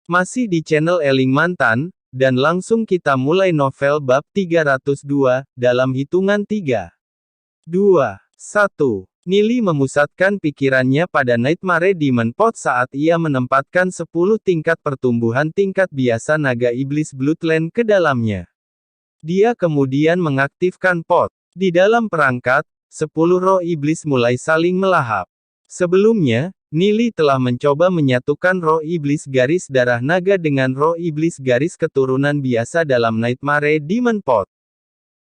Masih di channel Eling Mantan, dan langsung kita mulai novel bab 302, dalam hitungan 3, 2, 1. Nili memusatkan pikirannya pada Nightmare Demon Pot saat ia menempatkan 10 tingkat pertumbuhan tingkat biasa naga iblis Bloodline ke dalamnya. Dia kemudian mengaktifkan pot. Di dalam perangkat, 10 roh iblis mulai saling melahap. Sebelumnya, Nili telah mencoba menyatukan roh iblis garis darah naga dengan roh iblis garis keturunan biasa dalam Nightmare Demon Pot.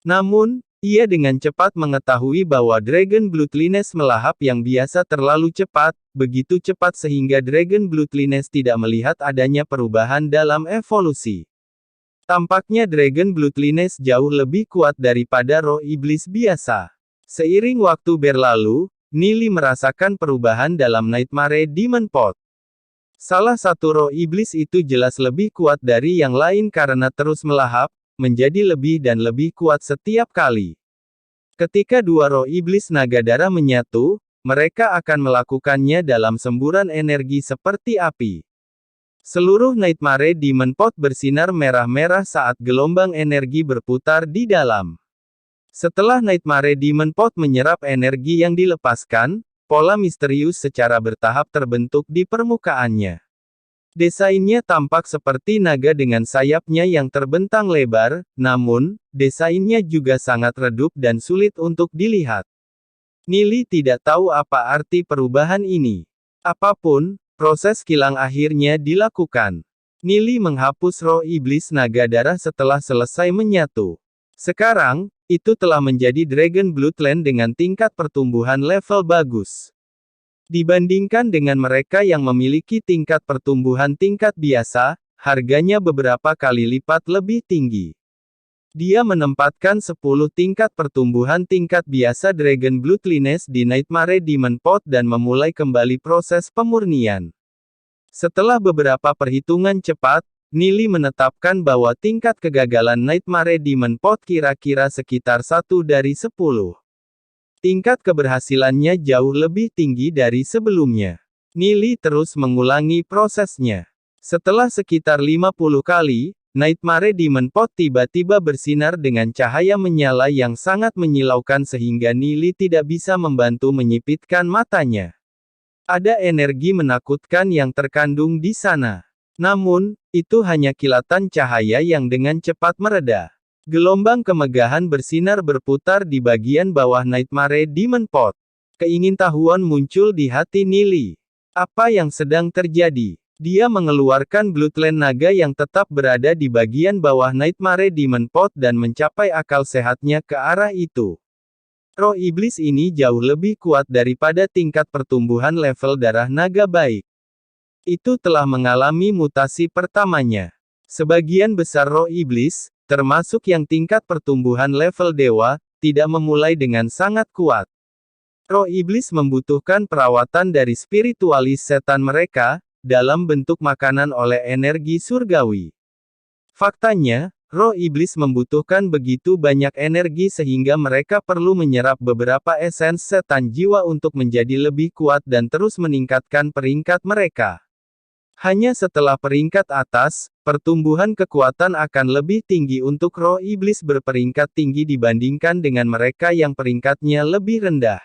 Namun, ia dengan cepat mengetahui bahwa Dragon Bloodlines melahap yang biasa terlalu cepat, begitu cepat sehingga Dragon Bloodlines tidak melihat adanya perubahan dalam evolusi. Tampaknya Dragon Bloodlines jauh lebih kuat daripada roh iblis biasa. Seiring waktu berlalu, Nili merasakan perubahan dalam Nightmare Demon Pot. Salah satu roh iblis itu jelas lebih kuat dari yang lain karena terus melahap, menjadi lebih dan lebih kuat setiap kali. Ketika dua roh iblis naga darah menyatu, mereka akan melakukannya dalam semburan energi seperti api. Seluruh Nightmare Demon Pot bersinar merah-merah saat gelombang energi berputar di dalam. Setelah Nightmare Demon Pot menyerap energi yang dilepaskan, pola misterius secara bertahap terbentuk di permukaannya. Desainnya tampak seperti naga dengan sayapnya yang terbentang lebar, namun, desainnya juga sangat redup dan sulit untuk dilihat. Nili tidak tahu apa arti perubahan ini. Apapun, proses kilang akhirnya dilakukan. Nili menghapus roh iblis naga darah setelah selesai menyatu. Sekarang, itu telah menjadi Dragon Bloodline dengan tingkat pertumbuhan level bagus. Dibandingkan dengan mereka yang memiliki tingkat pertumbuhan tingkat biasa, harganya beberapa kali lipat lebih tinggi. Dia menempatkan 10 tingkat pertumbuhan tingkat biasa Dragon Bloodlines di Nightmare Demon Pot dan memulai kembali proses pemurnian. Setelah beberapa perhitungan cepat, Nili menetapkan bahwa tingkat kegagalan Nightmare Demon Pot kira-kira sekitar 1 dari 10. Tingkat keberhasilannya jauh lebih tinggi dari sebelumnya. Nili terus mengulangi prosesnya. Setelah sekitar 50 kali, Nightmare Demon Pot tiba-tiba bersinar dengan cahaya menyala yang sangat menyilaukan sehingga Nili tidak bisa membantu menyipitkan matanya. Ada energi menakutkan yang terkandung di sana. Namun, itu hanya kilatan cahaya yang dengan cepat mereda. Gelombang kemegahan bersinar berputar di bagian bawah Nightmare Demon Pot. Keingintahuan muncul di hati Nili. Apa yang sedang terjadi? Dia mengeluarkan Bloodline naga yang tetap berada di bagian bawah Nightmare Demon Pot dan mencapai akal sehatnya ke arah itu. Roh iblis ini jauh lebih kuat daripada tingkat pertumbuhan level darah naga baik. Itu telah mengalami mutasi pertamanya. Sebagian besar roh iblis, termasuk yang tingkat pertumbuhan level dewa, tidak memulai dengan sangat kuat. Roh iblis membutuhkan perawatan dari spiritualis setan mereka, dalam bentuk makanan oleh energi surgawi. Faktanya, roh iblis membutuhkan begitu banyak energi sehingga mereka perlu menyerap beberapa esens setan jiwa untuk menjadi lebih kuat dan terus meningkatkan peringkat mereka. Hanya setelah peringkat atas, pertumbuhan kekuatan akan lebih tinggi untuk roh iblis berperingkat tinggi dibandingkan dengan mereka yang peringkatnya lebih rendah.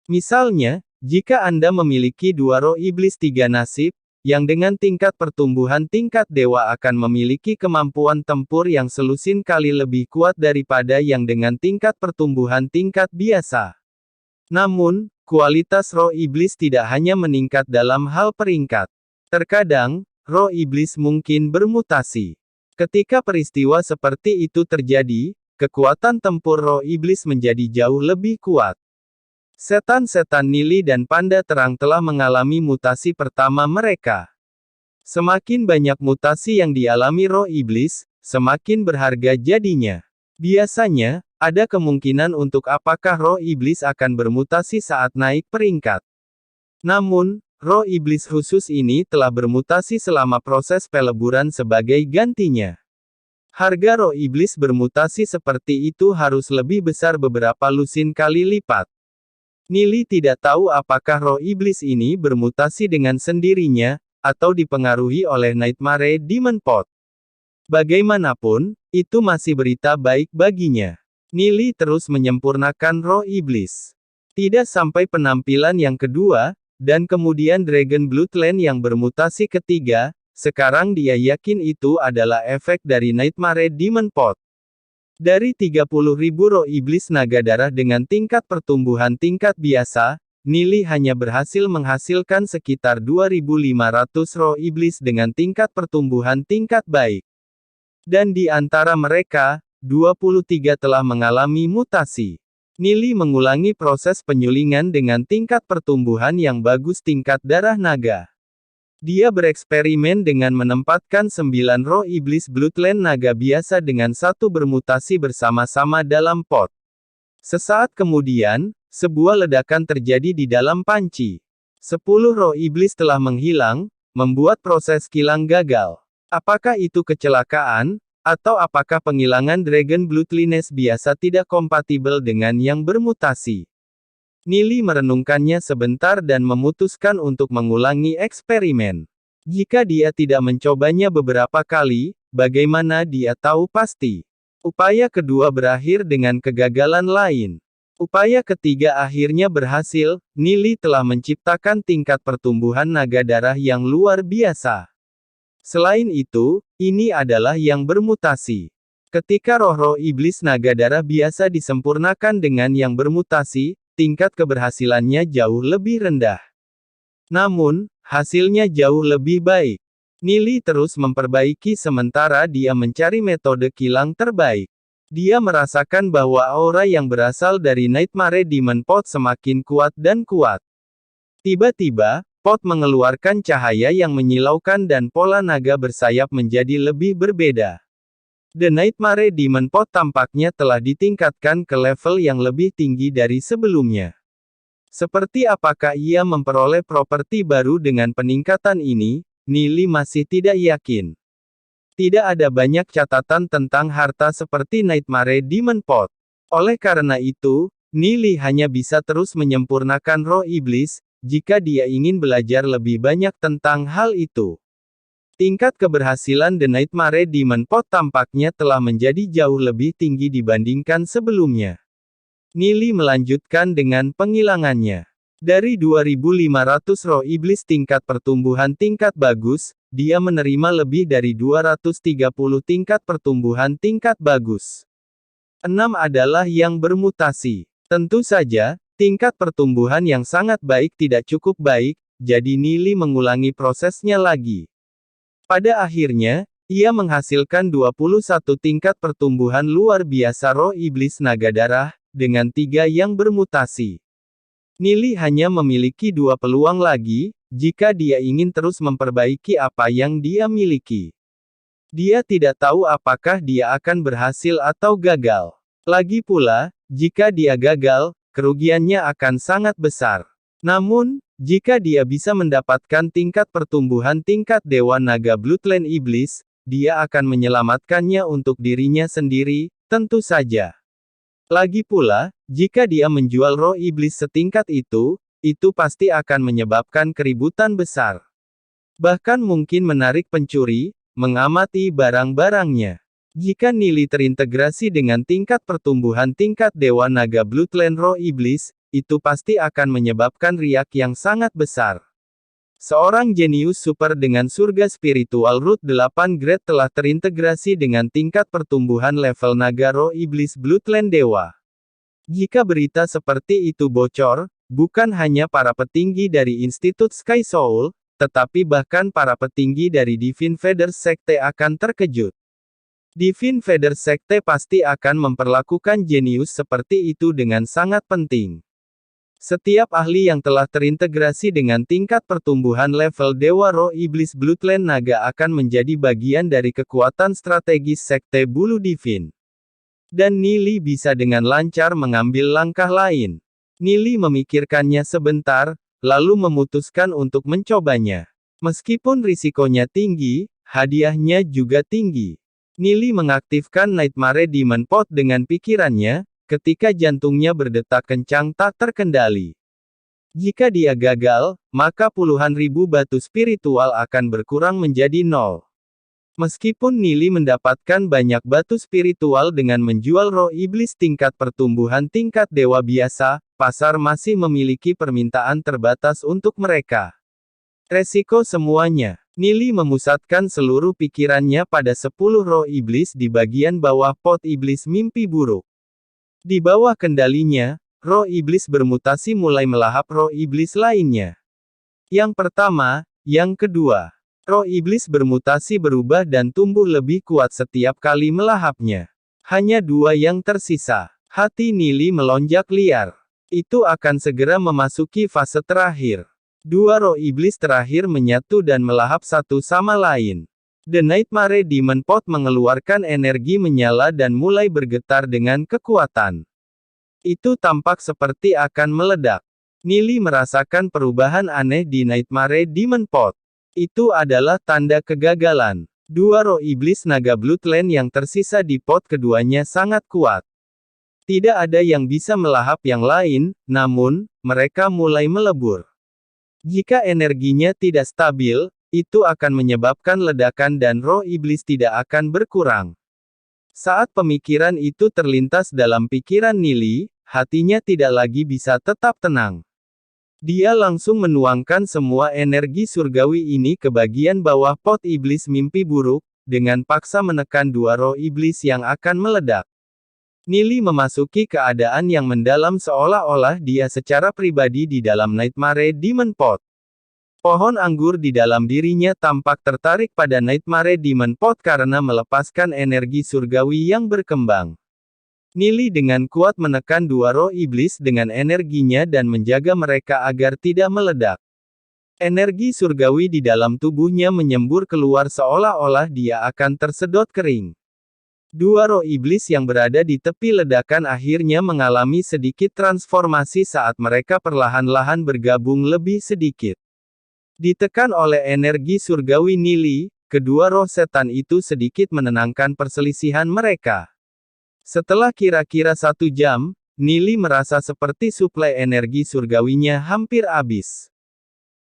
Misalnya, jika Anda memiliki dua roh iblis 3 nasib, yang dengan tingkat pertumbuhan tingkat dewa akan memiliki kemampuan tempur yang selusin kali lebih kuat daripada yang dengan tingkat pertumbuhan tingkat biasa. Namun, kualitas roh iblis tidak hanya meningkat dalam hal peringkat. Terkadang, roh iblis mungkin bermutasi. Ketika peristiwa seperti itu terjadi, kekuatan tempur roh iblis menjadi jauh lebih kuat. Setan-setan Nili dan Panda Terang telah mengalami mutasi pertama mereka. Semakin banyak mutasi yang dialami roh iblis, semakin berharga jadinya. Biasanya, ada kemungkinan untuk apakah roh iblis akan bermutasi saat naik peringkat. Namun, roh iblis khusus ini telah bermutasi selama proses peleburan sebagai gantinya. Harga roh iblis bermutasi seperti itu harus lebih besar beberapa lusin kali lipat. Nili tidak tahu apakah roh iblis ini bermutasi dengan sendirinya, atau dipengaruhi oleh Nightmare Demon Pot. Bagaimanapun, itu masih berita baik baginya. Nili terus menyempurnakan roh iblis. Tidak sampai penampilan yang kedua, dan kemudian Dragon Bloodline yang bermutasi ketiga, sekarang dia yakin itu adalah efek dari Nightmare Demon Pot. Dari 30.000 roh iblis naga darah dengan tingkat pertumbuhan tingkat biasa, Nili hanya berhasil menghasilkan sekitar 2.500 roh iblis dengan tingkat pertumbuhan tingkat baik. Dan di antara mereka, 23 telah mengalami mutasi. Nili mengulangi proses penyulingan dengan tingkat pertumbuhan yang bagus tingkat darah naga. Dia bereksperimen dengan menempatkan 9 roh iblis Bloodline naga biasa dengan satu bermutasi bersama-sama dalam pot. Sesaat kemudian, sebuah ledakan terjadi di dalam panci. 10 roh iblis telah menghilang, membuat proses kilang gagal. Apakah itu kecelakaan, atau apakah penghilangan Dragon Bloodlines biasa tidak kompatibel dengan yang bermutasi? Nili merenungkannya sebentar dan memutuskan untuk mengulangi eksperimen. Jika dia tidak mencobanya beberapa kali, bagaimana dia tahu pasti? Upaya kedua berakhir dengan kegagalan lain. Upaya ketiga akhirnya berhasil. Nili telah menciptakan tingkat pertumbuhan naga darah yang luar biasa. Selain itu, ini adalah yang bermutasi. Ketika roh-roh iblis naga darah biasa disempurnakan dengan yang bermutasi, tingkat keberhasilannya jauh lebih rendah. Namun, hasilnya jauh lebih baik. Nili terus memperbaiki sementara dia mencari metode kilang terbaik. Dia merasakan bahwa aura yang berasal dari Nightmare Demon Pot semakin kuat dan kuat. Tiba-tiba, pot mengeluarkan cahaya yang menyilaukan dan pola naga bersayap menjadi lebih berbeda. The Nightmare Demon Pot tampaknya telah ditingkatkan ke level yang lebih tinggi dari sebelumnya. Seperti apakah ia memperoleh properti baru dengan peningkatan ini, Nili masih tidak yakin. Tidak ada banyak catatan tentang harta seperti Nightmare Demon Pot. Oleh karena itu, Nili hanya bisa terus menyempurnakan roh iblis, jika dia ingin belajar lebih banyak tentang hal itu. Tingkat keberhasilan The Nightmare Demon Pot tampaknya telah menjadi jauh lebih tinggi dibandingkan sebelumnya. Nili melanjutkan dengan penghilangannya. Dari 2.500 roh iblis tingkat pertumbuhan tingkat bagus, dia menerima lebih dari 230 tingkat pertumbuhan tingkat bagus. 6 adalah yang bermutasi. Tentu saja, tingkat pertumbuhan yang sangat baik tidak cukup baik, jadi Nili mengulangi prosesnya lagi. Pada akhirnya, ia menghasilkan 21 tingkat pertumbuhan luar biasa roh iblis naga darah, dengan 3 yang bermutasi. Nili hanya memiliki 2 peluang lagi, jika dia ingin terus memperbaiki apa yang dia miliki. Dia tidak tahu apakah dia akan berhasil atau gagal. Lagi pula, jika dia gagal, kerugiannya akan sangat besar. Namun, jika dia bisa mendapatkan tingkat pertumbuhan tingkat Dewa Naga Bloodline Iblis, dia akan menyelamatkannya untuk dirinya sendiri, tentu saja. Lagi pula, jika dia menjual roh iblis setingkat itu pasti akan menyebabkan keributan besar. Bahkan mungkin menarik pencuri, mengamati barang-barangnya. Jika Nili terintegrasi dengan tingkat pertumbuhan tingkat Dewa Naga Bloodline Roh Iblis, itu pasti akan menyebabkan riak yang sangat besar. Seorang jenius super dengan surga spiritual root 8 grade telah terintegrasi dengan tingkat pertumbuhan level Naga Roh Iblis Bloodline Dewa. Jika berita seperti itu bocor, bukan hanya para petinggi dari Institut Sky Soul, tetapi bahkan para petinggi dari Divine Feathers Sekte akan terkejut. Divine Feathers Sekte pasti akan memperlakukan jenius seperti itu dengan sangat penting. Setiap ahli yang telah terintegrasi dengan tingkat pertumbuhan level Dewa Roh Iblis Bloodline Naga akan menjadi bagian dari kekuatan strategis Sekte Bulu Divine. Dan Nili bisa dengan lancar mengambil langkah lain. Nili memikirkannya sebentar, lalu memutuskan untuk mencobanya. Meskipun risikonya tinggi, hadiahnya juga tinggi. Nili mengaktifkan Nightmare Demon Pot dengan pikirannya, ketika jantungnya berdetak kencang tak terkendali. Jika dia gagal, maka puluhan ribu batu spiritual akan berkurang menjadi nol. Meskipun Nili mendapatkan banyak batu spiritual dengan menjual roh iblis tingkat pertumbuhan tingkat dewa biasa, pasar masih memiliki permintaan terbatas untuk mereka. Resiko semuanya. Nili memusatkan seluruh pikirannya pada 10 roh iblis di bagian bawah pot iblis mimpi buruk. Di bawah kendalinya, roh iblis bermutasi mulai melahap roh iblis lainnya. Yang pertama, yang kedua. Roh iblis bermutasi berubah dan tumbuh lebih kuat setiap kali melahapnya. Hanya 2 yang tersisa. Hati Nili melonjak liar. Itu akan segera memasuki fase terakhir. 2 roh iblis terakhir menyatu dan melahap satu sama lain. The Nightmare Demon Pot mengeluarkan energi menyala dan mulai bergetar dengan kekuatan. Itu tampak seperti akan meledak. Nili merasakan perubahan aneh di Nightmare Demon Pot. Itu adalah tanda kegagalan. 2 roh iblis naga Bloodline yang tersisa di pot keduanya sangat kuat. Tidak ada yang bisa melahap yang lain, namun, mereka mulai melebur. Jika energinya tidak stabil, itu akan menyebabkan ledakan dan roh iblis tidak akan berkurang. Saat pemikiran itu terlintas dalam pikiran Nili, hatinya tidak lagi bisa tetap tenang. Dia langsung menuangkan semua energi surgawi ini ke bagian bawah pot iblis mimpi buruk, dengan paksa menekan 2 roh iblis yang akan meledak. Nili memasuki keadaan yang mendalam seolah-olah dia secara pribadi di dalam Nightmare Demon Pot. Pohon anggur di dalam dirinya tampak tertarik pada Nightmare Demon Pot karena melepaskan energi surgawi yang berkembang. Nili dengan kuat menekan 2 roh iblis dengan energinya dan menjaga mereka agar tidak meledak. Energi surgawi di dalam tubuhnya menyembur keluar seolah-olah dia akan tersedot kering. 2 roh iblis yang berada di tepi ledakan akhirnya mengalami sedikit transformasi saat mereka perlahan-lahan bergabung lebih sedikit. Ditekan oleh energi surgawi Nili, kedua roh setan itu sedikit menenangkan perselisihan mereka. Setelah kira-kira 1 jam, Nili merasa seperti suplai energi surgawinya hampir habis.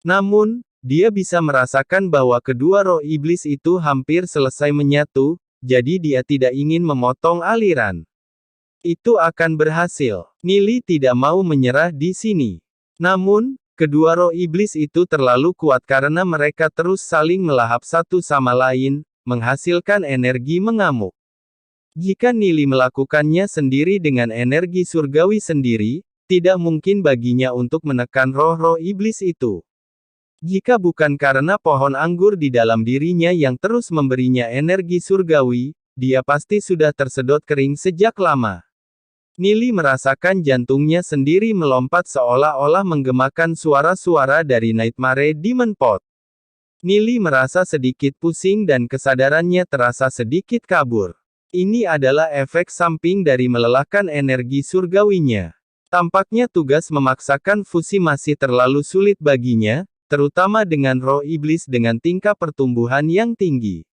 Namun, dia bisa merasakan bahwa kedua roh iblis itu hampir selesai menyatu, jadi dia tidak ingin memotong aliran. Itu akan berhasil. Nili tidak mau menyerah di sini. Namun, kedua roh iblis itu terlalu kuat karena mereka terus saling melahap satu sama lain, menghasilkan energi mengamuk. Jika Nili melakukannya sendiri dengan energi surgawi sendiri, tidak mungkin baginya untuk menekan roh-roh iblis itu. Jika bukan karena pohon anggur di dalam dirinya yang terus memberinya energi surgawi, dia pasti sudah tersedot kering sejak lama. Nili merasakan jantungnya sendiri melompat seolah-olah menggemakan suara-suara dari Nightmare Demon Pot. Nili merasa sedikit pusing dan kesadarannya terasa sedikit kabur. Ini adalah efek samping dari melelahkan energi surgawinya. Tampaknya tugas memaksakan fusi masih terlalu sulit baginya, terutama dengan roh iblis dengan tingkat pertumbuhan yang tinggi.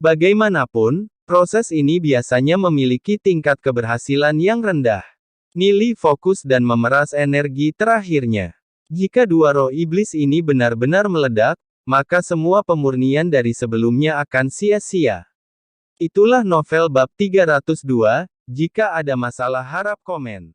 Bagaimanapun, proses ini biasanya memiliki tingkat keberhasilan yang rendah. Nili fokus dan memeras energi terakhirnya. Jika 2 roh iblis ini benar-benar meledak, maka semua pemurnian dari sebelumnya akan sia-sia. Itulah novel bab 302, jika ada masalah harap komen.